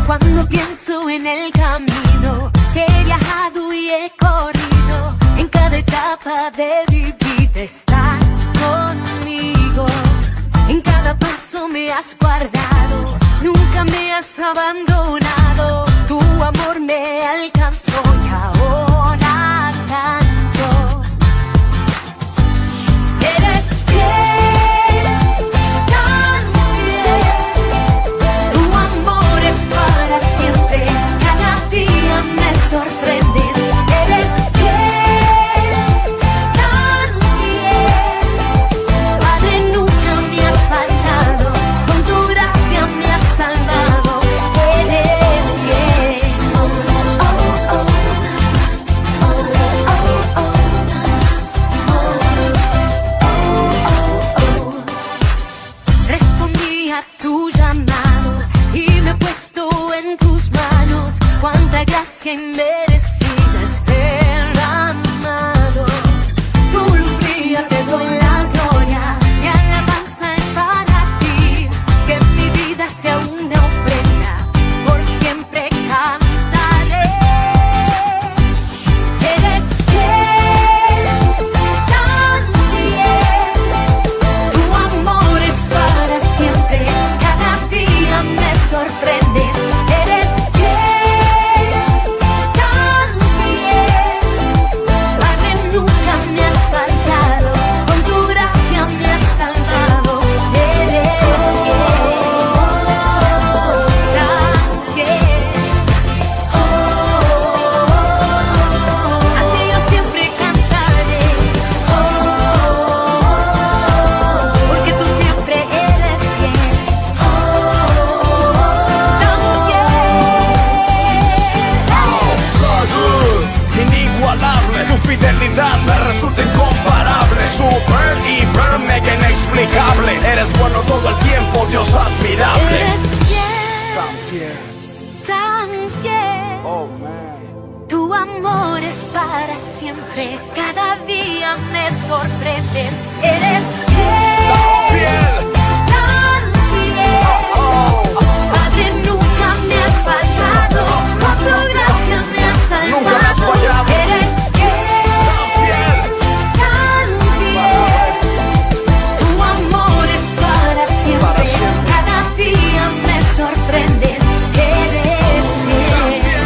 Cuando pienso en el camino que he viajado y he corrido, en cada etapa de mi vida estás conmigo. En cada paso me has guardado, nunca me has abandonado. Tu amor me alcanzó y ahora canto. Eres fiel, tan fiel. Tu amor es para siempre, cada día me sorprendes. Eres fiel, tan fiel. Padre, nunca me has fallado, con tu gracia me has salvado. Eres fiel. Respondí a tu llamado y me he puesto en tus manos. Cuánta gracia inmerecida es derramado. Tu luz brilla, te doy la gloria. Mi alabanza es para ti. Que mi vida sea una ofrenda, por siempre cantaré. Eres fiel, tan fiel. Tu amor es para siempre, cada día me sorprendes. Eres fiel, tan fiel. Padre, nunca me has fallado, con tu gracia me has salvado. Eres fiel, tan fiel. A ti yo siempre cantaré, porque tú siempre eres fiel, tan fiel. Inigualable, tu fidelidad me resulta incomparable. Super, hiper, mega inexplicable. Eres bueno todo el tiempo, Dios admirable. Eres Tan fiel, fiel, tan fiel. oh man. Tu amor es para siempre, cada día me sorprendes. Eres fiel, Fiel, tan fiel. Padre, nunca me has fallado, con tu gracia me has salvado. Nunca me has fallado. Eres fiel. tan fiel. Tu amor es para Para siempre, siempre. cada día me sorprendes. Eres fiel,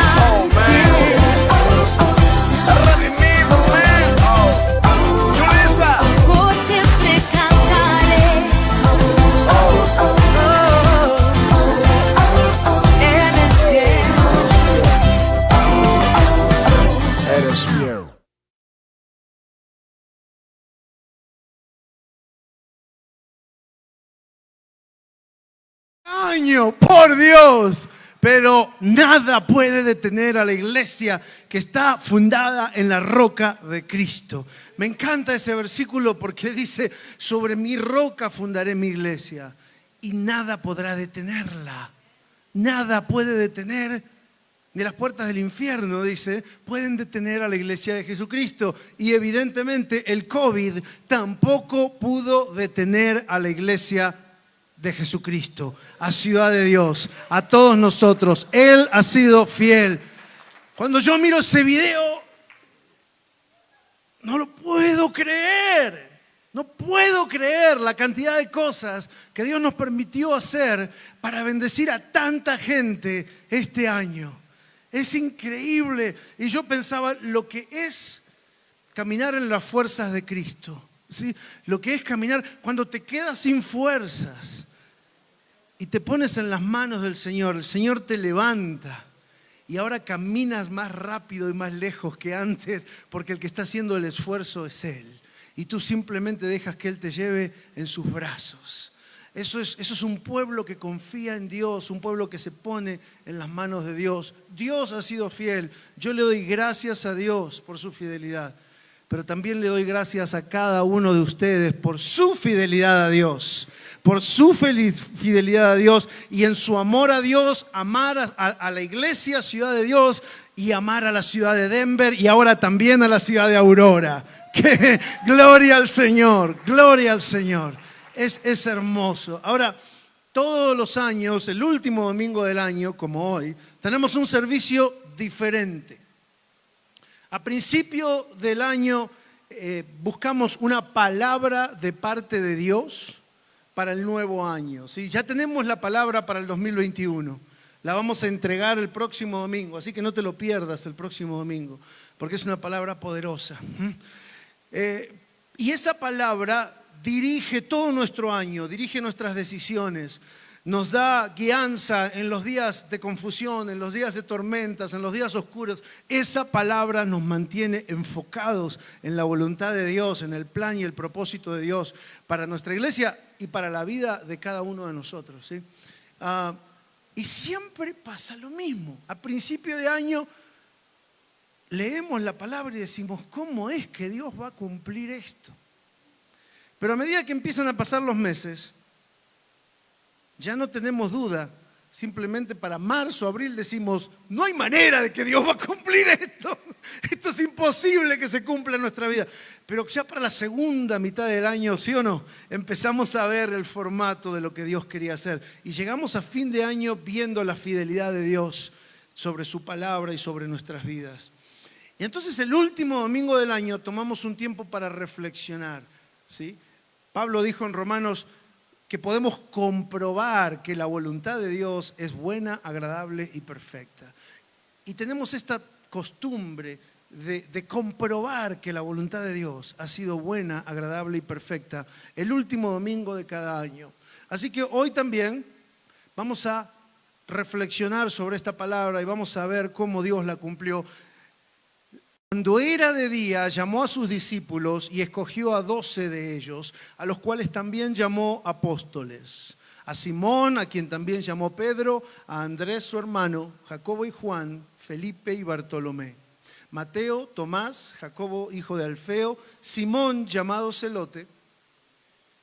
tan fiel. Redimido, man. Yulisa. Por siempre cantaré. Eres fiel. Eres fiel. Año, por Dios. Pero nada puede detener a la iglesia que está fundada en la roca de Cristo. Me encanta ese versículo porque dice: sobre mi roca fundaré mi iglesia y nada podrá detenerla. Nada puede detener, ni las puertas del infierno, dice, pueden detener a la iglesia de Jesucristo. Y evidentemente el COVID tampoco pudo detener a la iglesia de Jesucristo, a Ciudad de Dios, a todos nosotros. Él ha sido fiel. Cuando yo miro ese video, no lo puedo creer. No puedo creer la cantidad de cosas que Dios nos permitió hacer para bendecir a tanta gente este año. Es increíble. Y yo pensaba lo que es caminar en las fuerzas de Cristo, ¿sí? Lo que es caminar cuando te quedas sin fuerzas y te pones en las manos del Señor. El Señor te levanta y ahora caminas más rápido y más lejos que antes, porque el que está haciendo el esfuerzo es Él. Y tú simplemente dejas que Él te lleve en sus brazos. Eso es un pueblo que confía en Dios, un pueblo que se pone en las manos de Dios. Dios ha sido fiel. Yo le doy gracias a Dios por su fidelidad. pero también le doy gracias a cada uno de ustedes por su fidelidad a Dios, por su fidelidad a Dios y en su amor a Dios, amar a la iglesia, Ciudad de Dios, y amar a la ciudad de Denver y ahora también a la ciudad de Aurora. Que, gloria al Señor, gloria al Señor. Es hermoso. Ahora, todos los años, el último domingo del año, como hoy, tenemos un servicio diferente. A principio del año buscamos una palabra de parte de Dios para el nuevo año. ¿Sí? Ya tenemos la palabra para el 2021. La vamos a entregar el próximo domingo, así que no te lo pierdas el próximo domingo, porque es una palabra poderosa. Y esa palabra dirige todo nuestro año, dirige nuestras decisiones, nos da guianza en los días de confusión, en los días de tormentas, en los días oscuros. Esa palabra nos mantiene enfocados en la voluntad de Dios, en el plan y el propósito de Dios para nuestra iglesia y para la vida de cada uno de nosotros, ¿sí? Y siempre pasa lo mismo. A principio de año leemos la palabra y decimos, ¿cómo es que Dios va a cumplir esto? Pero a medida que empiezan a pasar los meses, ya no tenemos duda. Simplemente para marzo, abril decimos, no hay manera de que Dios va a cumplir esto. Esto es imposible que se cumpla en nuestra vida. Pero ya para la segunda mitad del año, ¿sí o no? Empezamos a ver el formato de lo que Dios quería hacer. Y llegamos a fin de año viendo la fidelidad de Dios sobre su palabra y sobre nuestras vidas. Y entonces el último domingo del año tomamos un tiempo para reflexionar, ¿sí? Pablo dijo en Romanos que podemos comprobar que la voluntad de Dios es buena, agradable y perfecta. Y tenemos esta costumbre de comprobar que la voluntad de Dios ha sido buena, agradable y perfecta el último domingo de cada año. Así que hoy también vamos a reflexionar sobre esta palabra y vamos a ver cómo Dios la cumplió. Cuando era de día, llamó a sus discípulos y escogió a 12 de ellos, a los cuales también llamó apóstoles. A Simón, a quien también llamó Pedro, a Andrés su hermano, Jacobo y Juan, Felipe y Bartolomé, Mateo, Tomás, Jacobo hijo de Alfeo, Simón llamado Celote,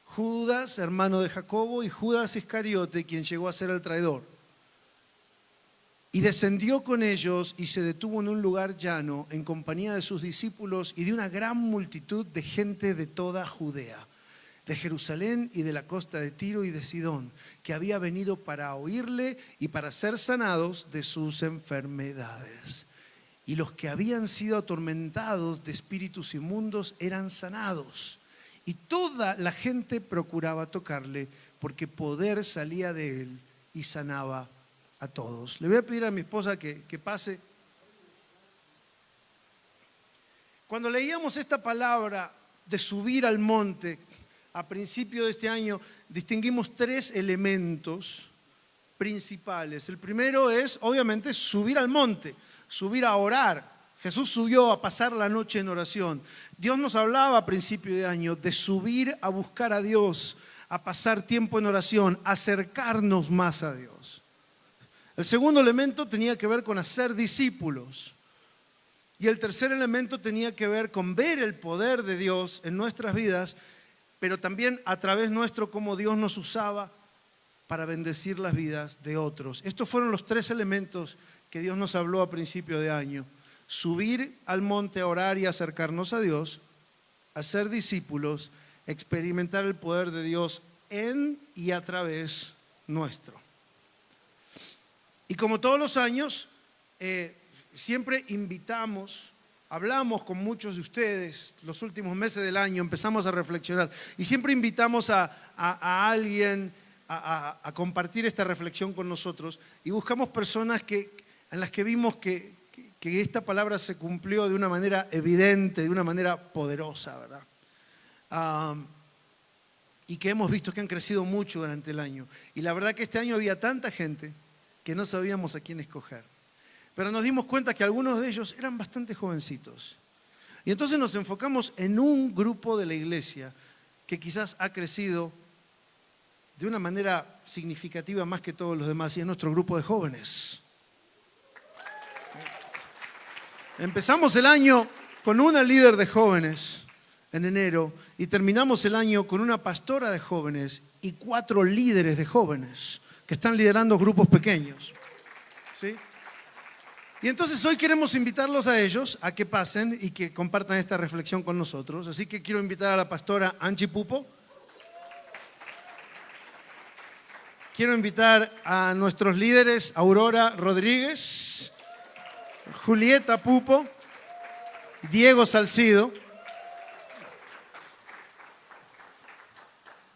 Judas hermano de Jacobo y Judas Iscariote, quien llegó a ser el traidor. Y descendió con ellos y se detuvo en un lugar llano en compañía de sus discípulos y de una gran multitud de gente de toda Judea, de Jerusalén y de la costa de Tiro y de Sidón, que había venido para oírle y para ser sanados de sus enfermedades. Y los que habían sido atormentados de espíritus inmundos eran sanados. Y toda la gente procuraba tocarle, porque poder salía de él y sanaba a todos. Le voy a pedir a mi esposa que pase. Cuando leíamos esta palabra de subir al monte, a principio de este año, distinguimos 3 elementos principales. El primero es, obviamente, subir al monte, subir a orar. Jesús subió a pasar la noche en oración. Dios nos hablaba a principio de año de subir a buscar a Dios, a pasar tiempo en oración, acercarnos más a Dios. El segundo elemento tenía que ver con hacer discípulos. Y el tercer elemento tenía que ver con ver el poder de Dios en nuestras vidas, pero también a través nuestro cómo Dios nos usaba para bendecir las vidas de otros. Estos fueron los 3 elementos que Dios nos habló a principio de año. Subir al monte a orar y acercarnos a Dios, hacer discípulos, experimentar el poder de Dios en y a través nuestro. Y como todos los años, siempre invitamos, hablamos con muchos de ustedes los últimos meses del año, empezamos a reflexionar y siempre invitamos a alguien a compartir esta reflexión con nosotros y buscamos personas en las que vimos que esta palabra se cumplió de una manera evidente, de una manera poderosa, ¿verdad? Y que hemos visto que han crecido mucho durante el año. Y la verdad que este año había tanta gente que no sabíamos a quién escoger. Pero nos dimos cuenta que algunos de ellos eran bastante jovencitos. Y entonces nos enfocamos en un grupo de la iglesia que quizás ha crecido de una manera significativa más que todos los demás, y es nuestro grupo de jóvenes. Empezamos el año con una líder de jóvenes en enero y terminamos el año con una pastora de jóvenes y 4 líderes de jóvenes que están liderando grupos pequeños. ¿Sí? Y entonces hoy queremos invitarlos a ellos a que pasen y que compartan esta reflexión con nosotros. Así que quiero invitar a la pastora Angie Pupo. Quiero invitar a nuestros líderes Aurora Rodríguez, Julieta Pupo, Diego Salcido.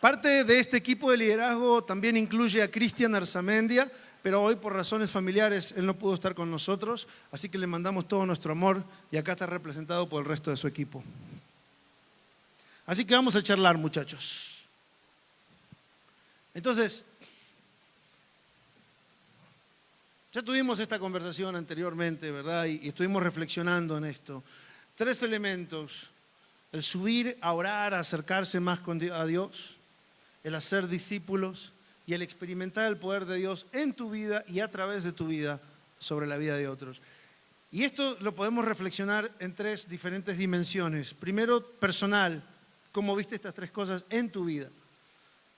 Parte de este equipo de liderazgo también incluye a Cristian Arzamendia, pero hoy por razones familiares él no pudo estar con nosotros, así que le mandamos todo nuestro amor y acá está representado por el resto de su equipo. Así que vamos a charlar, muchachos. Entonces, ya tuvimos esta conversación anteriormente, ¿verdad? Y estuvimos reflexionando en esto. 3 elementos: el subir a orar, a acercarse más a Dios, el hacer discípulos y el experimentar el poder de Dios en tu vida y a través de tu vida sobre la vida de otros. Y esto lo podemos reflexionar en 3 diferentes dimensiones. Primero, personal, cómo viste estas 3 cosas en tu vida.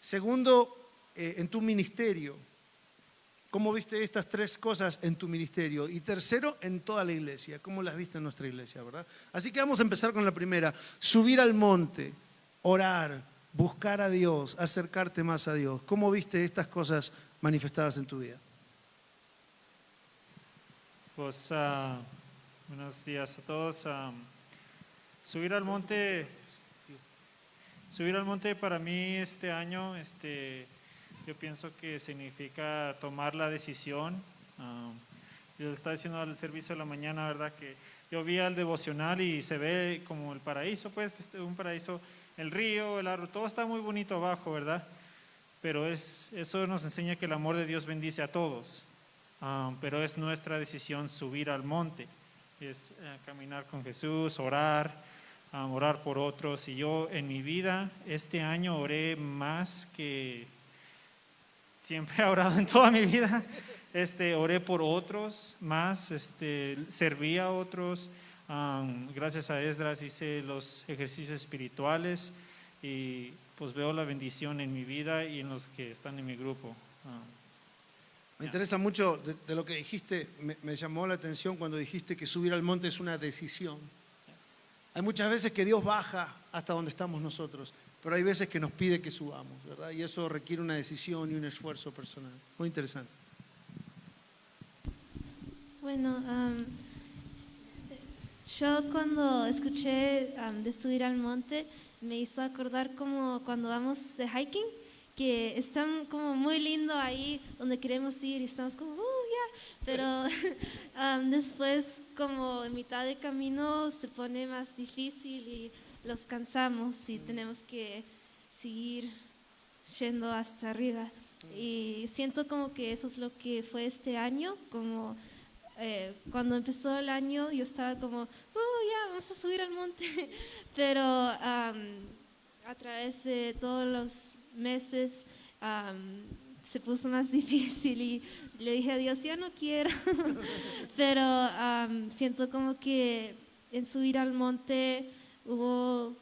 Segundo, en tu ministerio, cómo viste estas 3 cosas en tu ministerio. Y tercero, en toda la iglesia, cómo las viste en nuestra iglesia, ¿verdad? Así que vamos a empezar con la primera: subir al monte, orar, buscar a Dios, acercarte más a Dios. ¿Cómo viste estas cosas manifestadas en tu vida? Pues buenos días a todos. Subir al monte para mí este año, yo pienso que significa tomar la decisión. Yo estaba diciendo al servicio de la mañana, ¿verdad? Que yo vi al devocional y se ve como el paraíso, pues un paraíso. El río, el árbol, todo está muy bonito abajo, ¿verdad? Pero eso nos enseña que el amor de Dios bendice a todos. Pero es nuestra decisión subir al monte. Es caminar con Jesús, orar por otros. Y yo en mi vida, este año oré más que siempre he orado en toda mi vida. Oré por otros más, serví a otros. Gracias a Esdras hice los ejercicios espirituales y pues veo la bendición en mi vida y en los que están en mi grupo. Me interesa mucho de lo que dijiste, me llamó la atención cuando dijiste que subir al monte es una decisión. Hay muchas veces que Dios baja hasta donde estamos nosotros, pero hay veces que nos pide que subamos, ¿verdad? Y eso requiere una decisión y un esfuerzo personal. Muy interesante. Bueno, yo cuando escuché de subir al monte me hizo acordar como cuando vamos de hiking, que están como muy lindo ahí donde queremos ir y estamos como, ya, pero después como en mitad de camino se pone más difícil y los cansamos y tenemos que seguir yendo hasta arriba. Y siento como que eso es lo que fue este año, como cuando empezó el año yo estaba como, ya, vamos a subir al monte, pero a través de todos los meses se puso más difícil y le dije a Dios, ya no quiero, pero siento como que en subir al monte hubo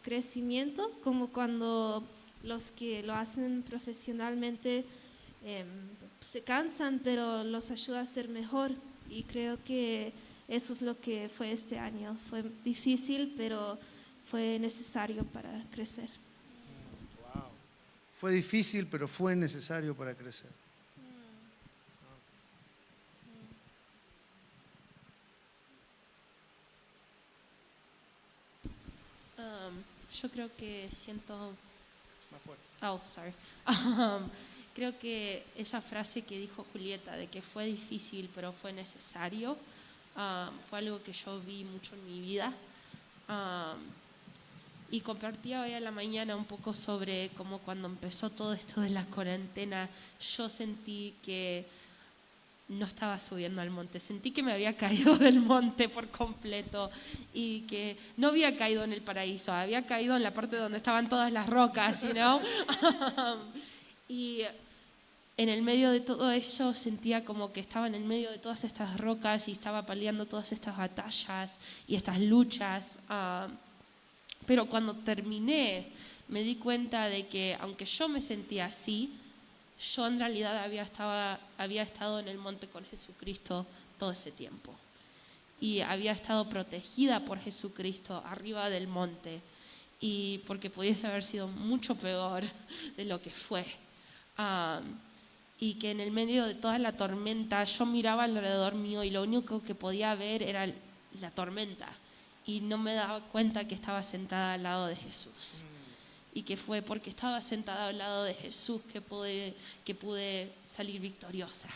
crecimiento, como cuando los que lo hacen profesionalmente se cansan, pero los ayuda a ser mejor, y creo que eso es lo que fue este año. Fue difícil, pero fue necesario para crecer. Wow. Fue difícil, pero fue necesario para crecer. Yo creo que siento... Más fuerte. Oh, sorry. Creo que esa frase que dijo Julieta de que fue difícil pero fue necesario, fue algo que yo vi mucho en mi vida. Y compartía hoy a la mañana un poco sobre cómo cuando empezó todo esto de la cuarentena, yo sentí que no estaba subiendo al monte, sentí que me había caído del monte por completo y que no había caído en el paraíso, había caído en la parte donde estaban todas las rocas, you know? Y en el medio de todo eso sentía como que estaba en el medio de todas estas rocas y estaba peleando todas estas batallas y estas luchas. Pero cuando terminé, me di cuenta de que aunque yo me sentía así, yo en realidad había estado en el monte con Jesucristo todo ese tiempo. Y había estado protegida por Jesucristo arriba del monte. Y porque pudiese haber sido mucho peor de lo que fue. Y que en el medio de toda la tormenta yo miraba alrededor mío y lo único que podía ver era la tormenta. Y no me daba cuenta que estaba sentada al lado de Jesús. Y que fue porque estaba sentada al lado de Jesús que pude salir victoriosa.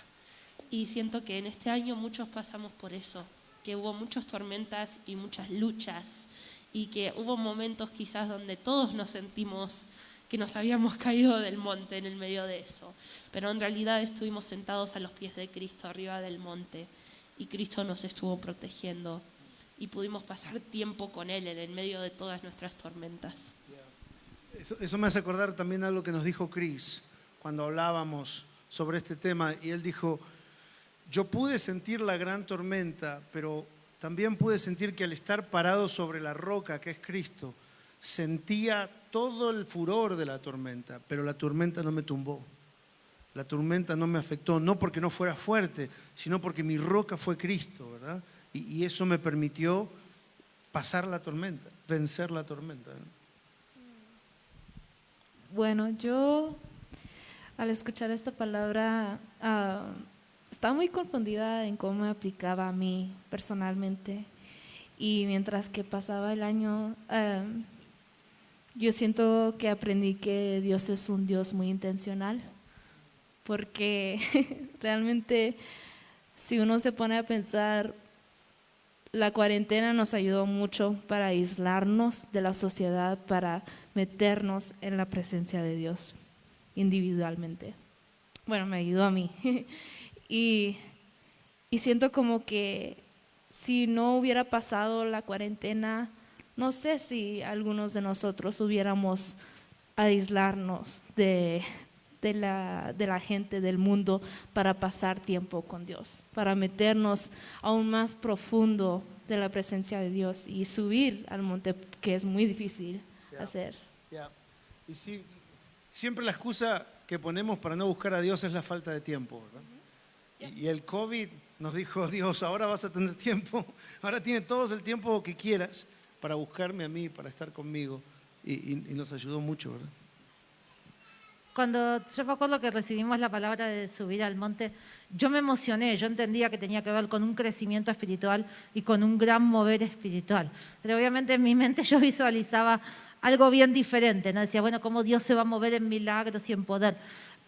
Y siento que en este año muchos pasamos por eso, que hubo muchas tormentas y muchas luchas, y que hubo momentos quizás donde todos nos sentimos que nos habíamos caído del monte en el medio de eso, pero en realidad estuvimos sentados a los pies de Cristo arriba del monte, y Cristo nos estuvo protegiendo, y pudimos pasar tiempo con Él en el medio de todas nuestras tormentas. Eso me hace acordar también algo que nos dijo Chris cuando hablábamos sobre este tema, y él dijo: yo pude sentir la gran tormenta, pero también pude sentir que al estar parado sobre la roca que es Cristo, sentía todo el furor de la tormenta, pero la tormenta no me tumbó, la tormenta no me afectó, no porque no fuera fuerte, sino porque mi roca fue Cristo, ¿verdad? Y eso me permitió pasar la tormenta, vencer la tormenta, ¿no? Bueno, yo al escuchar esta palabra estaba muy confundida en cómo me aplicaba a mí personalmente, y mientras que pasaba el año yo siento que aprendí que Dios es un Dios muy intencional, porque realmente si uno se pone a pensar, la cuarentena nos ayudó mucho para aislarnos de la sociedad, para meternos en la presencia de Dios individualmente. Bueno, me ayudó a mí. Y siento como que si no hubiera pasado la cuarentena, no sé si algunos de nosotros hubiéramos aislarnos de la gente del mundo para pasar tiempo con Dios, para meternos aún más profundo de la presencia de Dios y subir al monte, que es muy difícil hacer. Y sí, siempre la excusa que ponemos para no buscar a Dios es la falta de tiempo, ¿verdad? Y el COVID nos dijo: Dios, ahora vas a tener tiempo, ahora tienes todo el tiempo que quieras para buscarme a mí, para estar conmigo, y nos ayudó mucho, ¿verdad? Cuando yo me acuerdo que recibimos la palabra de subir al monte, yo me emocioné, yo entendía que tenía que ver con un crecimiento espiritual y con un gran mover espiritual. Pero obviamente en mi mente yo visualizaba algo bien diferente, ¿no? Decía, bueno, cómo Dios se va a mover en milagros y en poder.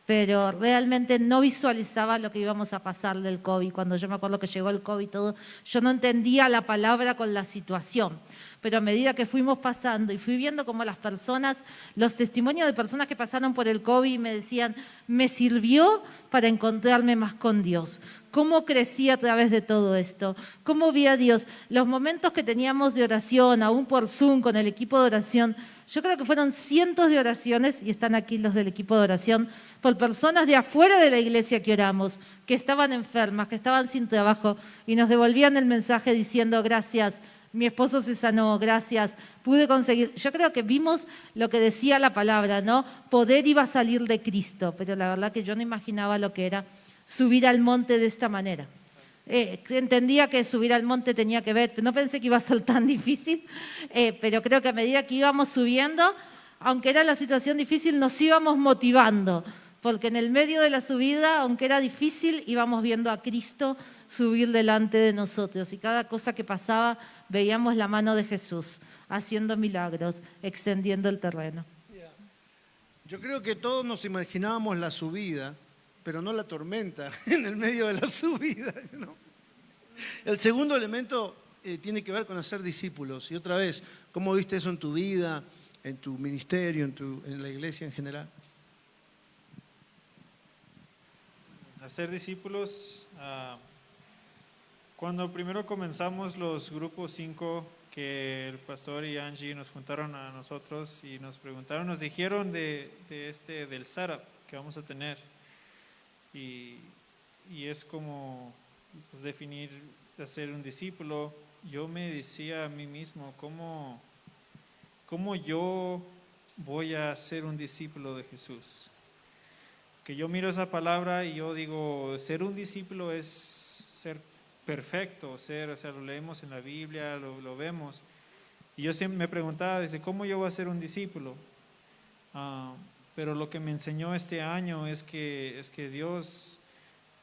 Pero realmente no visualizaba lo que íbamos a pasar del COVID. Cuando yo me acuerdo que llegó el COVID y todo, yo no entendía la palabra con la situación. Pero a medida que fuimos pasando y fui viendo cómo las personas, los testimonios de personas que pasaron por el COVID me decían, me sirvió para encontrarme más con Dios. Cómo crecí a través de todo esto, cómo vi a Dios. Los momentos que teníamos de oración, aún por Zoom con el equipo de oración, yo creo que fueron cientos de oraciones, y están aquí los del equipo de oración, por personas de afuera de la iglesia que oramos, que estaban enfermas, que estaban sin trabajo, y nos devolvían el mensaje diciendo, gracias, mi esposo se sanó, gracias, pude conseguir. Yo creo que vimos lo que decía la palabra, ¿no? Poder iba a salir de Cristo, pero la verdad que yo no imaginaba lo que era subir al monte de esta manera. Entendía que subir al monte tenía que ver, no pensé que iba a ser tan difícil, pero creo que a medida que íbamos subiendo, aunque era la situación difícil, nos íbamos motivando, porque en el medio de la subida, aunque era difícil, íbamos viendo a Cristo subir delante de nosotros, y cada cosa que pasaba veíamos la mano de Jesús haciendo milagros, extendiendo el terreno. Yo creo que todos nos imaginábamos la subida, pero no la tormenta en el medio de la subida, ¿no? El segundo elemento tiene que ver con hacer discípulos. Y otra vez, ¿cómo viste eso en tu vida, en tu ministerio, en la iglesia en general? Hacer discípulos, cuando primero comenzamos los grupos 5, que el pastor y Angie nos juntaron a nosotros y nos preguntaron, nos dijeron del setup que vamos a tener. y, y es como pues, definir, ser un discípulo. Yo me decía a mí mismo, ¿cómo yo voy a ser un discípulo de Jesús? Que yo miro esa palabra y yo digo, ser un discípulo es ser perfecto, o sea, lo leemos en la Biblia, lo vemos. Y yo siempre me preguntaba, dice, ¿cómo yo voy a ser un discípulo? Pero lo que me enseñó este año es que Dios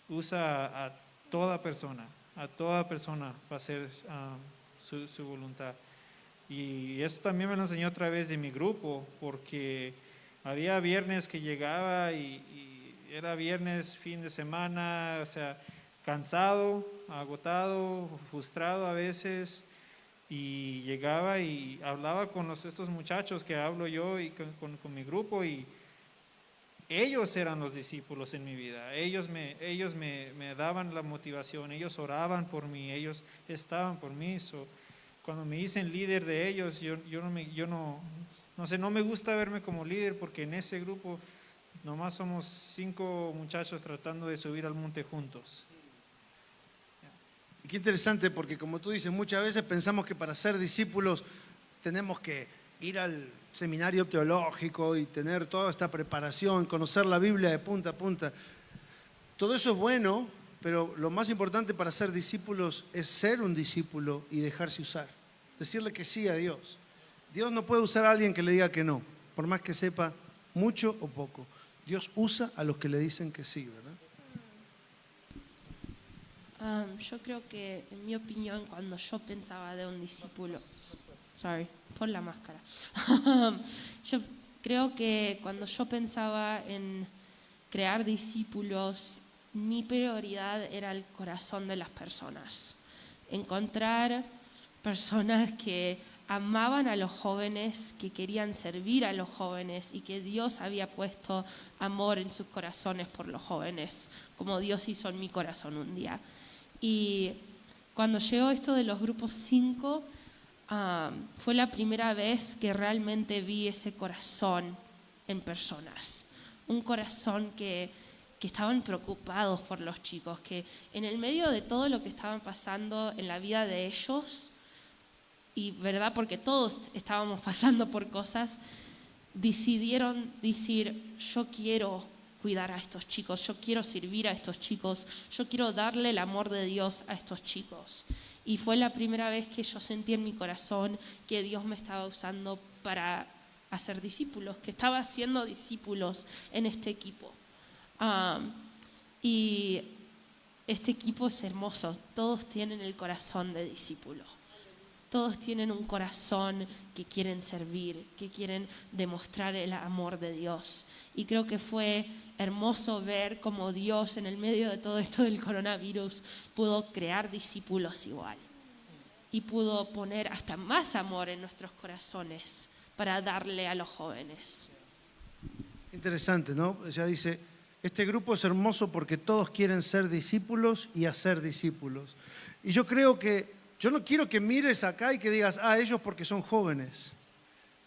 usa a toda persona para hacer su voluntad. Y esto también me lo enseñó a través de mi grupo, porque había viernes que llegaba y era viernes, fin de semana, o sea, cansado, agotado, frustrado a veces, y llegaba y hablaba con estos muchachos que hablo yo y con mi grupo, y ellos eran los discípulos en mi vida. Ellos me daban la motivación, ellos oraban por mí, ellos estaban por mí. Cuando me dicen líder de ellos, no me gusta verme como líder, porque en ese grupo nomás somos 5 muchachos tratando de subir al monte juntos. Y qué interesante, porque como tú dices, muchas veces pensamos que para ser discípulos tenemos que ir al seminario teológico y tener toda esta preparación, conocer la Biblia de punta a punta. Todo eso es bueno, pero lo más importante para ser discípulos es ser un discípulo y dejarse usar. Decirle que sí a Dios. Dios no puede usar a alguien que le diga que no, por más que sepa mucho o poco. Dios usa a los que le dicen que sí, ¿verdad? Yo creo que, en mi opinión, cuando yo pensaba de un discípulo, pon la máscara. Yo creo que cuando yo pensaba en crear discípulos, mi prioridad era el corazón de las personas. Encontrar personas que amaban a los jóvenes, que querían servir a los jóvenes y que Dios había puesto amor en sus corazones por los jóvenes, como Dios hizo en mi corazón un día. Y cuando llegó esto de los grupos 5, fue la primera vez que realmente vi ese corazón en personas. Un corazón que estaban preocupados por los chicos, que en el medio de todo lo que estaban pasando en la vida de ellos, y verdad, porque todos estábamos pasando por cosas, decidieron decir, yo quiero cuidar a estos chicos, yo quiero servir a estos chicos, yo quiero darle el amor de Dios a estos chicos. Y fue la primera vez que yo sentí en mi corazón que Dios me estaba usando para hacer discípulos, que estaba haciendo discípulos en este equipo. Y este equipo es hermoso, todos tienen el corazón de discípulo. Todos tienen un corazón que quieren servir, que quieren demostrar el amor de Dios. Y creo que fue hermoso ver cómo Dios, en el medio de todo esto del coronavirus, pudo crear discípulos igual. Y pudo poner hasta más amor en nuestros corazones para darle a los jóvenes. Interesante, ¿no? Ella dice, este grupo es hermoso porque todos quieren ser discípulos y hacer discípulos. Y yo creo que yo no quiero que mires acá y que digas, ellos porque son jóvenes.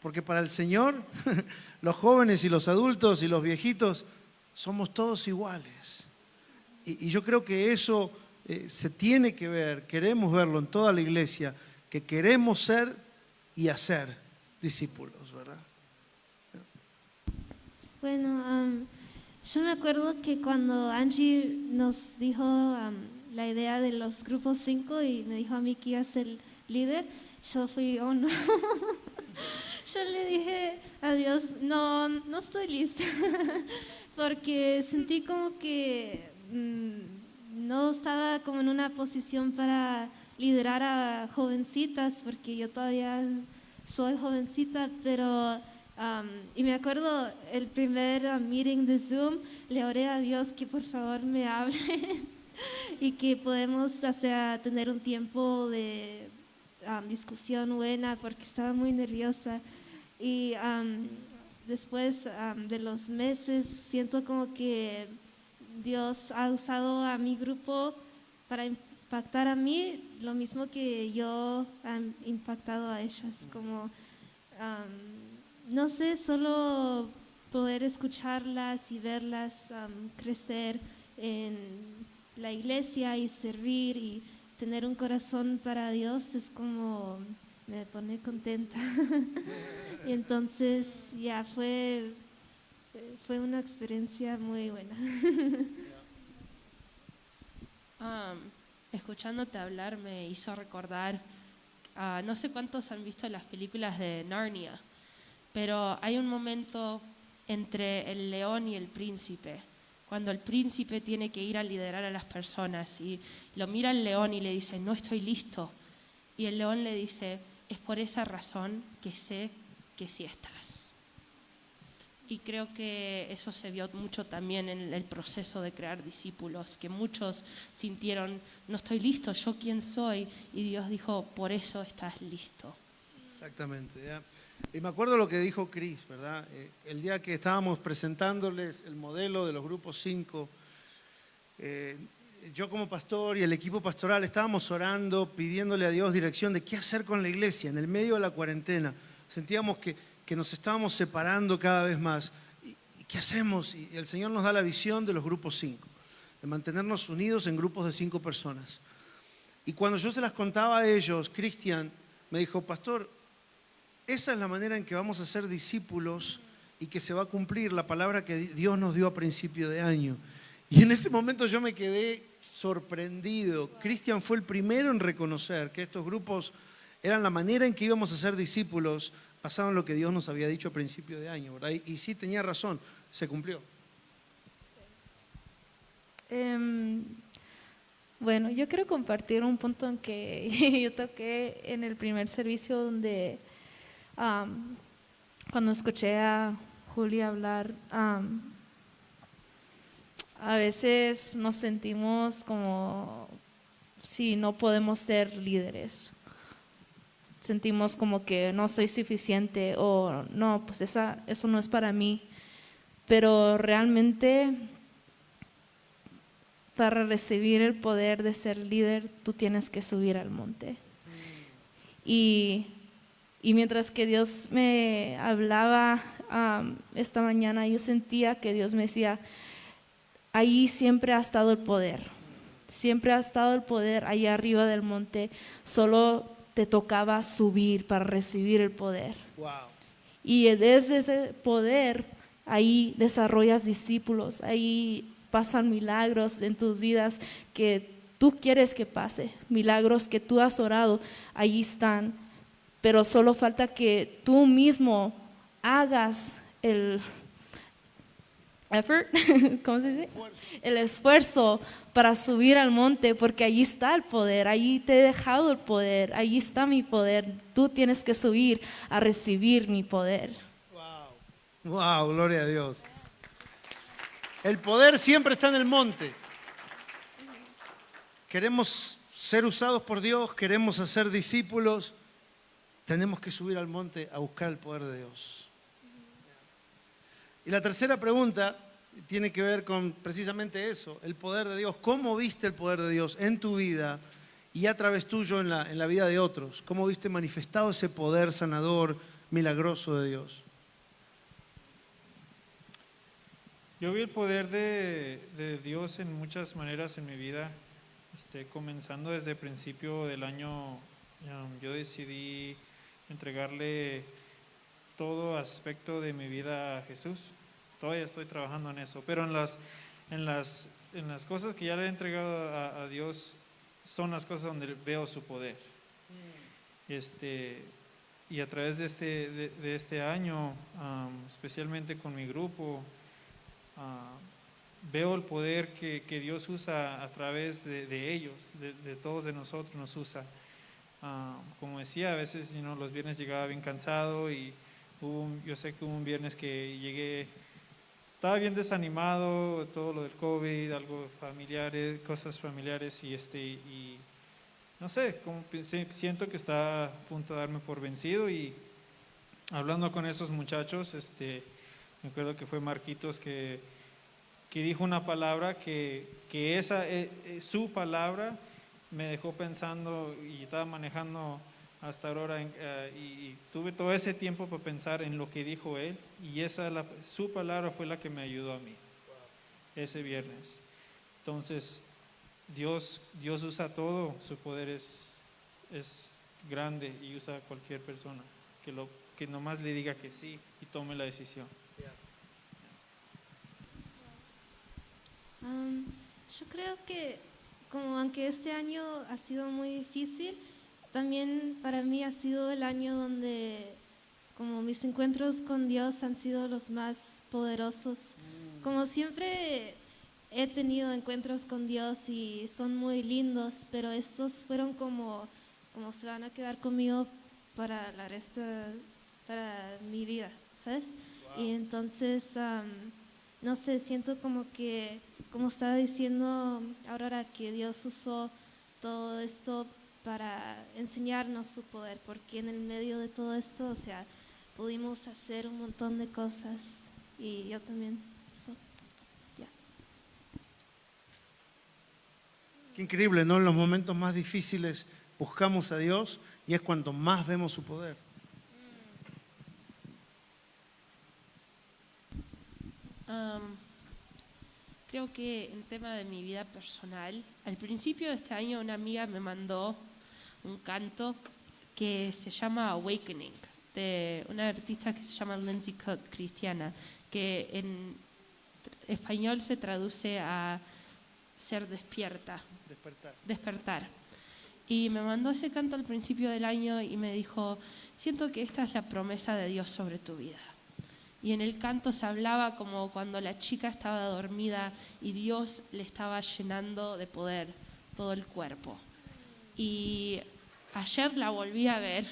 Porque para el Señor, los jóvenes y los adultos y los viejitos, somos todos iguales. Y yo creo que eso se tiene que ver, queremos verlo en toda la iglesia, que queremos ser y hacer discípulos, ¿verdad? Bueno, yo me acuerdo que cuando Angie nos dijo la idea de los grupos 5 y me dijo a mí que iba a ser líder, yo fui, oh no. Yo le dije a Dios, no estoy lista, porque sentí como que no estaba como en una posición para liderar a jovencitas, porque yo todavía soy jovencita, pero y me acuerdo el primer meeting de Zoom, le oré a Dios que por favor me hable y que podemos tener un tiempo de discusión buena, porque estaba muy nerviosa. Y después de los meses siento como que Dios ha usado a mi grupo para impactar a mí lo mismo que yo he impactado a ellas, como no sé, solo poder escucharlas y verlas crecer en la iglesia y servir y tener un corazón para Dios es como me pone contenta. Y entonces ya fue una experiencia muy buena. Escuchándote hablar me hizo recordar, no sé cuántos han visto las películas de Narnia, pero hay un momento entre el león y el príncipe, cuando el príncipe tiene que ir a liderar a las personas y lo mira el león y le dice, no estoy listo. Y el león le dice, es por esa razón que sé que sí estás. Y creo que eso se vio mucho también en el proceso de crear discípulos, que muchos sintieron, no estoy listo, ¿yo quién soy? Y Dios dijo, por eso estás listo. Exactamente. ¿Ya? Y me acuerdo lo que dijo Chris, ¿verdad? El día que estábamos presentándoles el modelo de los grupos 5, yo como pastor y el equipo pastoral estábamos orando, pidiéndole a Dios dirección de qué hacer con la iglesia en el medio de la cuarentena. Sentíamos que nos estábamos separando cada vez más. ¿Y qué hacemos? Y el Señor nos da la visión de los grupos 5, de mantenernos unidos en grupos de 5 personas. Y cuando yo se las contaba a ellos, Cristian me dijo, pastor, esa es la manera en que vamos a ser discípulos y que se va a cumplir la palabra que Dios nos dio a principio de año. Y en ese momento yo me quedé sorprendido. Cristian fue el primero en reconocer que estos grupos eran la manera en que íbamos a ser discípulos, basado en lo que Dios nos había dicho a principio de año, ¿verdad? Y sí, tenía razón, se cumplió. Bueno, yo quiero compartir un punto en que yo toqué en el primer servicio donde cuando escuché a Julia hablar, a veces nos sentimos como si no podemos ser líderes. Sentimos como que no soy suficiente o no, pues eso no es para mí. Pero realmente para recibir el poder de ser líder, tú tienes que subir al monte. Y mientras que Dios me hablaba esta mañana, yo sentía que Dios me decía, ahí siempre ha estado el poder. Siempre ha estado el poder ahí arriba del monte, solo te tocaba subir para recibir el poder. Wow. Y desde ese poder, ahí desarrollas discípulos, ahí pasan milagros en tus vidas que tú quieres que pase, milagros que tú has orado, ahí están, pero solo falta que tú mismo hagas el effort, ¿cómo se dice? El esfuerzo para subir al monte, porque allí está el poder, allí te he dejado el poder, allí está mi poder, tú tienes que subir a recibir mi poder. Wow, wow, gloria a Dios. El poder siempre está en el monte. Queremos ser usados por Dios, queremos hacer discípulos, tenemos que subir al monte a buscar el poder de Dios. Y la tercera pregunta tiene que ver con precisamente eso, el poder de Dios. ¿Cómo viste el poder de Dios en tu vida y a través tuyo en la vida de otros? ¿Cómo viste manifestado ese poder sanador, milagroso de Dios? Yo vi el poder de Dios en muchas maneras en mi vida. Comenzando desde el principio del año, yo decidí entregarle todo aspecto de mi vida a Jesús. Todavía estoy trabajando en eso, pero en las cosas que ya le he entregado a Dios son las cosas donde veo su poder. Y a través de este año, especialmente con mi grupo, veo el poder que Dios usa a través de ellos, de todos de nosotros nos usa. Como decía, a veces los viernes llegaba bien cansado y yo sé que hubo un viernes que llegué, estaba bien desanimado, todo lo del COVID, algo familiares, cosas familiares y no sé, como siento que está a punto de darme por vencido y hablando con esos muchachos, me acuerdo que fue Marquitos que dijo una palabra que esa su palabra me dejó pensando y estaba manejando hasta ahora y tuve todo ese tiempo para pensar en lo que dijo él y su palabra fue la que me ayudó a mí ese viernes. Entonces, Dios usa todo, su poder es grande y usa a cualquier persona que nomás le diga que sí y tome la decisión. Yo creo que como aunque este año ha sido muy difícil, también para mí ha sido el año donde como mis encuentros con Dios han sido los más poderosos. Como siempre he tenido encuentros con Dios y son muy lindos, pero estos fueron como se van a quedar conmigo para para mi vida, ¿sabes? Y entonces, no sé, siento como que, como estaba diciendo Aurora, que Dios usó todo esto para enseñarnos su poder, porque en el medio de todo esto, o sea, pudimos hacer un montón de cosas y yo también. Ya. Qué increíble, ¿no? En los momentos más difíciles buscamos a Dios y es cuando más vemos su poder. Creo que en tema de mi vida personal, al principio de este año una amiga me mandó un canto que se llama Awakening, de una artista que se llama Lindsay Cook, cristiana, que en español se traduce a ser despierta, despertar. Y me mandó ese canto al principio del año y me dijo, siento que esta es la promesa de Dios sobre tu vida. Y en el canto se hablaba como cuando la chica estaba dormida y Dios le estaba llenando de poder todo el cuerpo. Y ayer la volví a ver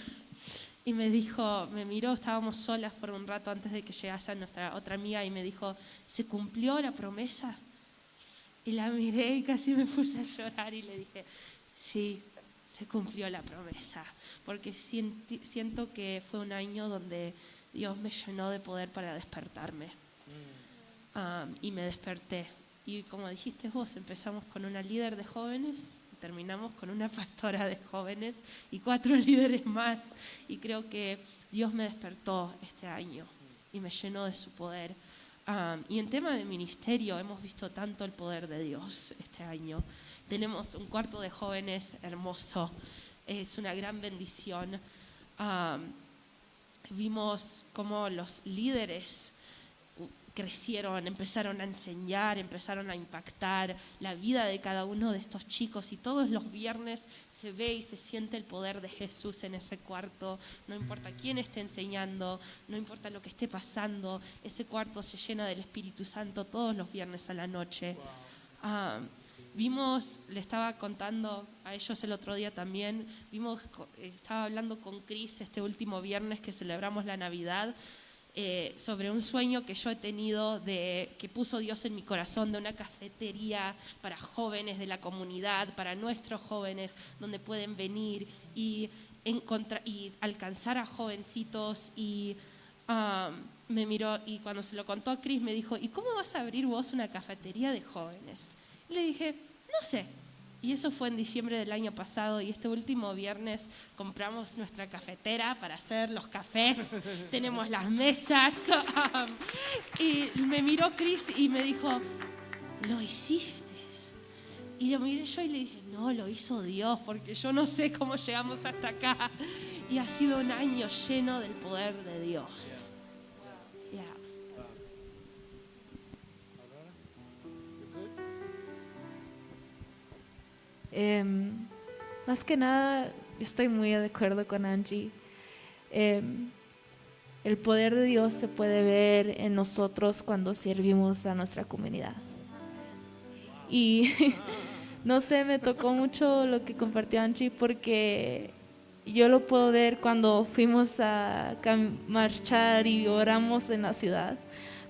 y me dijo, me miró, estábamos solas por un rato antes de que llegase nuestra otra amiga y me dijo, ¿se cumplió la promesa? Y la miré y casi me puse a llorar y le dije, sí, se cumplió la promesa. Porque siento que fue un año donde Dios me llenó de poder para despertarme. Y me desperté. Y como dijiste vos, empezamos con una líder de jóvenes, terminamos con una pastora de jóvenes y 4 líderes más. Y creo que Dios me despertó este año y me llenó de su poder. Y en tema de ministerio hemos visto tanto el poder de Dios este año. Tenemos un cuarto de jóvenes hermoso. Es una gran bendición. Vimos cómo los líderes crecieron, empezaron a enseñar, empezaron a impactar la vida de cada uno de estos chicos y todos los viernes se ve y se siente el poder de Jesús en ese cuarto. No importa quién esté enseñando, no importa lo que esté pasando, ese cuarto se llena del Espíritu Santo todos los viernes a la noche. Le estaba contando a ellos el otro día también, estaba hablando con Cris este último viernes que celebramos la Navidad, sobre un sueño que yo he tenido que puso Dios en mi corazón de una cafetería para jóvenes de la comunidad, para nuestros jóvenes, donde pueden venir y alcanzar a jovencitos. Y me miró y cuando se lo contó a Cris me dijo, ¿y cómo vas a abrir vos una cafetería de jóvenes? Y le dije, no sé. Y eso fue en diciembre del año pasado y este último viernes compramos nuestra cafetera para hacer los cafés, tenemos las mesas. Y me miró Cris y me dijo, ¿lo hiciste? Y lo miré yo y le dije, no, lo hizo Dios, porque yo no sé cómo llegamos hasta acá. Y ha sido un año lleno del poder de Dios. Más que nada, estoy muy de acuerdo con Angie. El poder de Dios se puede ver en nosotros cuando servimos a nuestra comunidad. Y no sé, me tocó mucho lo que compartió Angie porque yo lo puedo ver cuando fuimos a marchar y oramos en la ciudad.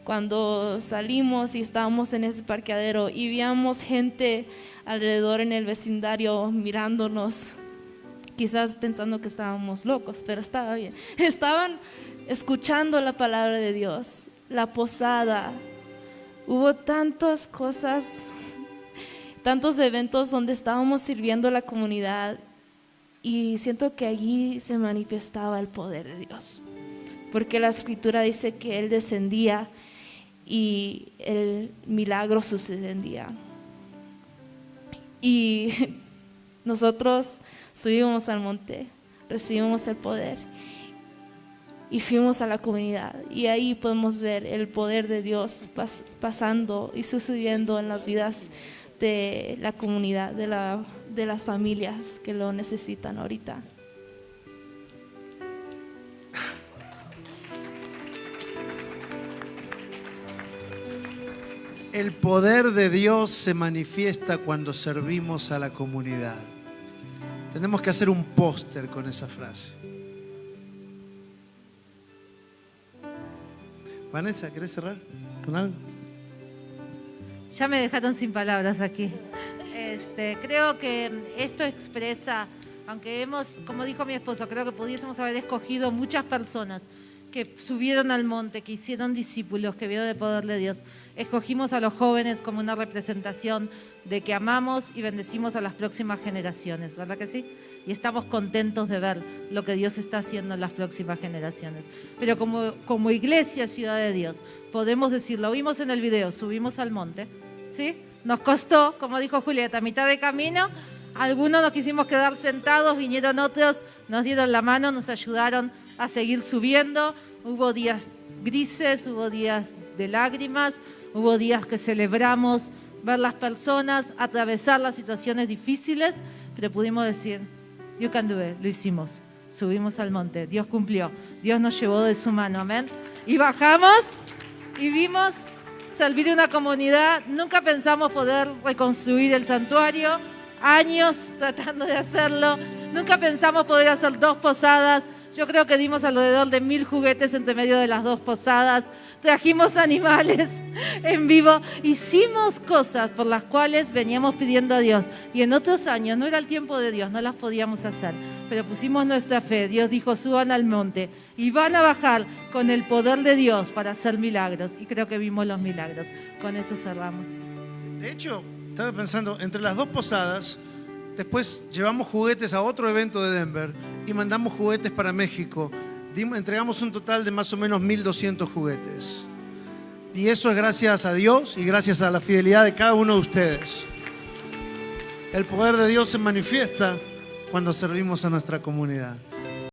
Cuando salimos y estábamos en ese parqueadero y veíamos gente alrededor en el vecindario mirándonos, quizás pensando que estábamos locos, pero estaba bien. Estaban escuchando la palabra de Dios, la posada. Hubo tantas cosas, tantos eventos donde estábamos sirviendo a la comunidad y siento que allí se manifestaba el poder de Dios, porque la escritura dice que Él descendía y el milagro sucedía. Y nosotros subimos al monte, recibimos el poder y fuimos a la comunidad. Y ahí podemos ver el poder de Dios pasando y sucediendo en las vidas de la comunidad, de las familias que lo necesitan ahorita. El poder de Dios se manifiesta cuando servimos a la comunidad. Tenemos que hacer un póster con esa frase. Vanessa, ¿querés cerrar con algo? Ya me dejaron sin palabras aquí. Creo que esto expresa, aunque como dijo mi esposo, creo que pudiésemos haber escogido muchas personas que subieron al monte, que hicieron discípulos, que vieron el poder de Dios. Escogimos a los jóvenes como una representación de que amamos y bendecimos a las próximas generaciones, ¿verdad que sí? Y estamos contentos de ver lo que Dios está haciendo en las próximas generaciones. Pero como iglesia, Ciudad de Dios, podemos decir, lo vimos en el video, subimos al monte, ¿sí? Nos costó, como dijo Julieta, a mitad de camino, algunos nos quisimos quedar sentados, vinieron otros, nos dieron la mano, nos ayudaron a seguir subiendo. Hubo días grises, hubo días de lágrimas, hubo días que celebramos ver las personas, atravesar las situaciones difíciles, pero pudimos decir, you can do it, lo hicimos, subimos al monte, Dios cumplió, Dios nos llevó de su mano, amén. Y bajamos y vimos servir una comunidad, nunca pensamos poder reconstruir el santuario, años tratando de hacerlo, nunca pensamos poder hacer 2 posadas. Yo creo que dimos alrededor de 1000 juguetes entre medio de las 2 posadas, trajimos animales en vivo, hicimos cosas por las cuales veníamos pidiendo a Dios. Y en otros años no era el tiempo de Dios, no las podíamos hacer, pero pusimos nuestra fe. Dios dijo, suban al monte y van a bajar con el poder de Dios para hacer milagros. Y creo que vimos los milagros. Con eso cerramos. De hecho, estaba pensando, entre las 2 posadas, después llevamos juguetes a otro evento de Denver y mandamos juguetes para México. Entregamos un total de más o menos 1200 juguetes. Y eso es gracias a Dios y gracias a la fidelidad de cada uno de ustedes. El poder de Dios se manifiesta cuando servimos a nuestra comunidad.